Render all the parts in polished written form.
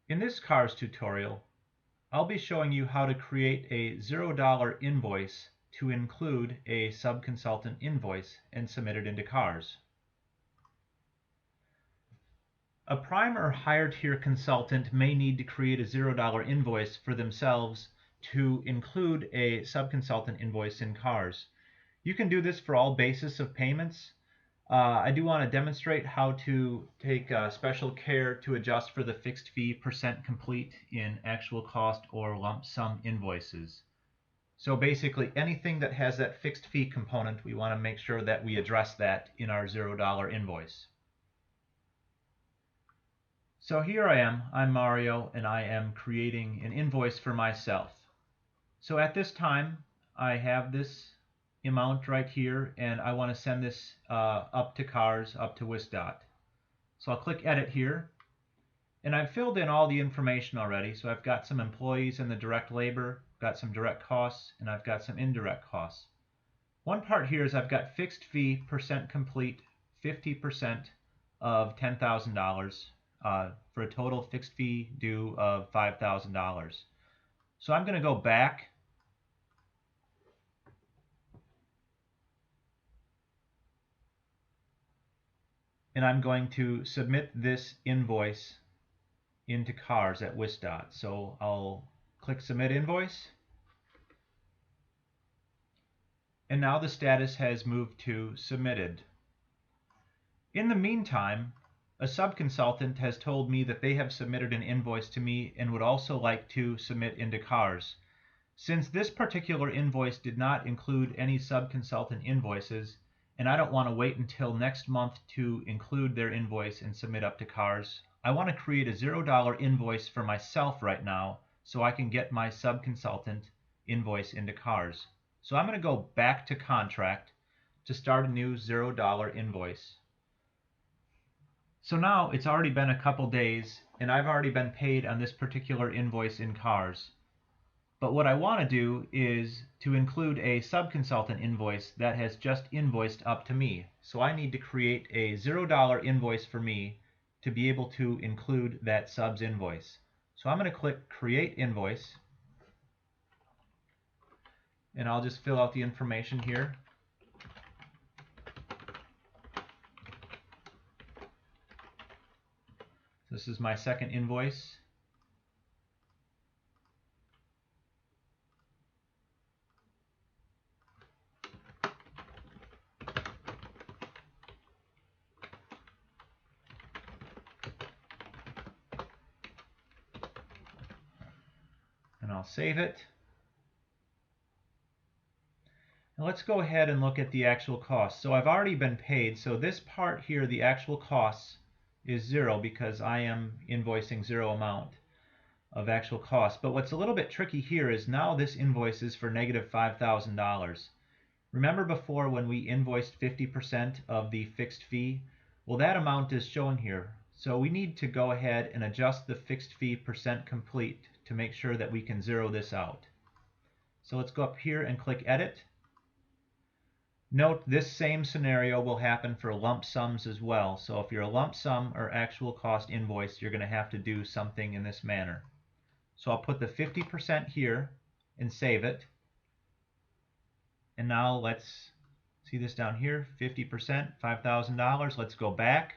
In this CARS tutorial, I'll be showing you how to create a $0 invoice to include a subconsultant invoice and submit it into CARS. A prime or higher tier consultant may need to create a $0 invoice for themselves to include a subconsultant invoice in CARS. You can do this for all basis of payments. I do want to demonstrate how to take special care to adjust for the fixed fee percent complete in actual cost or lump sum invoices. So basically anything that has that fixed fee component, we want to make sure that we address that in our $0 invoice. So here I am, I'm Mario, and I am creating an invoice for myself. So at this time, I have this amount right here, and I want to send this up to CARS, up to WSDOT. So I'll click Edit here, and I've filled in all the information already. So I've got some employees in the direct labor, got some direct costs, and I've got some indirect costs. One part here is I've got fixed fee percent complete 50% of $10,000 for a total fixed fee due of $5,000. So I'm going to go back and I'm going to submit this invoice into CARS at WSDOT. So I'll click Submit Invoice. And now the status has moved to Submitted. In the meantime, a subconsultant has told me that they have submitted an invoice to me and would also like to submit into CARS. Since this particular invoice did not include any subconsultant invoices, and I don't want to wait until next month to include their invoice and submit up to CARS, I want to create a $0 invoice for myself right now so I can get my subconsultant invoice into CARS. So I'm going to go back to Contract to start a new $0 invoice. So now it's already been a couple days and I've already been paid on this particular invoice in CARS. But what I want to do is to include a subconsultant invoice that has just invoiced up to me. So I need to create a $0 invoice for me to be able to include that sub's invoice. So I'm going to click Create Invoice, and I'll just fill out the information here. This is my second invoice. And I'll save it. Now let's go ahead and look at the actual costs. So I've already been paid. So this part here, the actual costs, is zero because I am invoicing zero amount of actual cost. But what's a little bit tricky here is now this invoice is for negative $5,000. Remember before when we invoiced 50% of the fixed fee? Well, that amount is shown here. So we need to go ahead and adjust the fixed fee percent complete to make sure that we can zero this out. So let's go up here and click Edit. Note this same scenario will happen for lump sums as well. So if you're a lump sum or actual cost invoice, you're going to have to do something in this manner. So I'll put the 50% here and save it. And now let's see this down here, 50%, $5,000. Let's go back.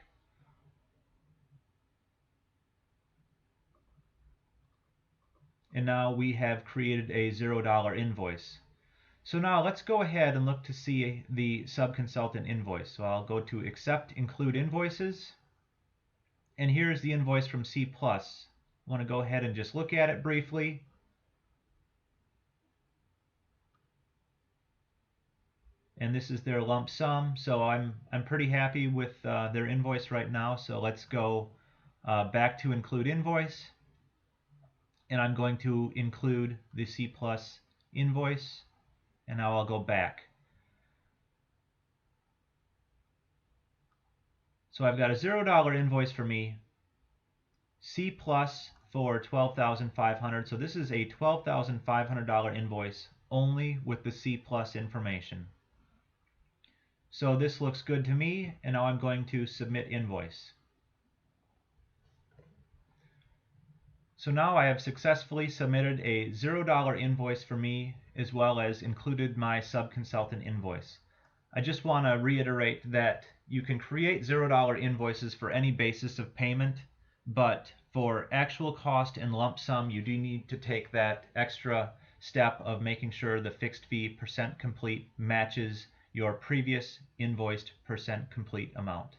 And now we have created a $0 invoice. So now let's go ahead and look to see the subconsultant invoice. So I'll go to Accept Include Invoices. And here's the invoice from C+. I want to go ahead and just look at it briefly. And this is their lump sum. So I'm pretty happy with their invoice right now. So let's go back to Include Invoice. And I'm going to include the C+ invoice. And now I'll go back. So I've got a $0 invoice for me, C+ for $12,500. So this is a $12,500 invoice only with the C+ information. So this looks good to me, and now I'm going to submit invoice. So now I have successfully submitted a $0 invoice for me, as well as included my subconsultant invoice. I just want to reiterate that you can create $0 invoices for any basis of payment, but for actual cost and lump sum, you do need to take that extra step of making sure the fixed fee percent complete matches your previous invoiced percent complete amount.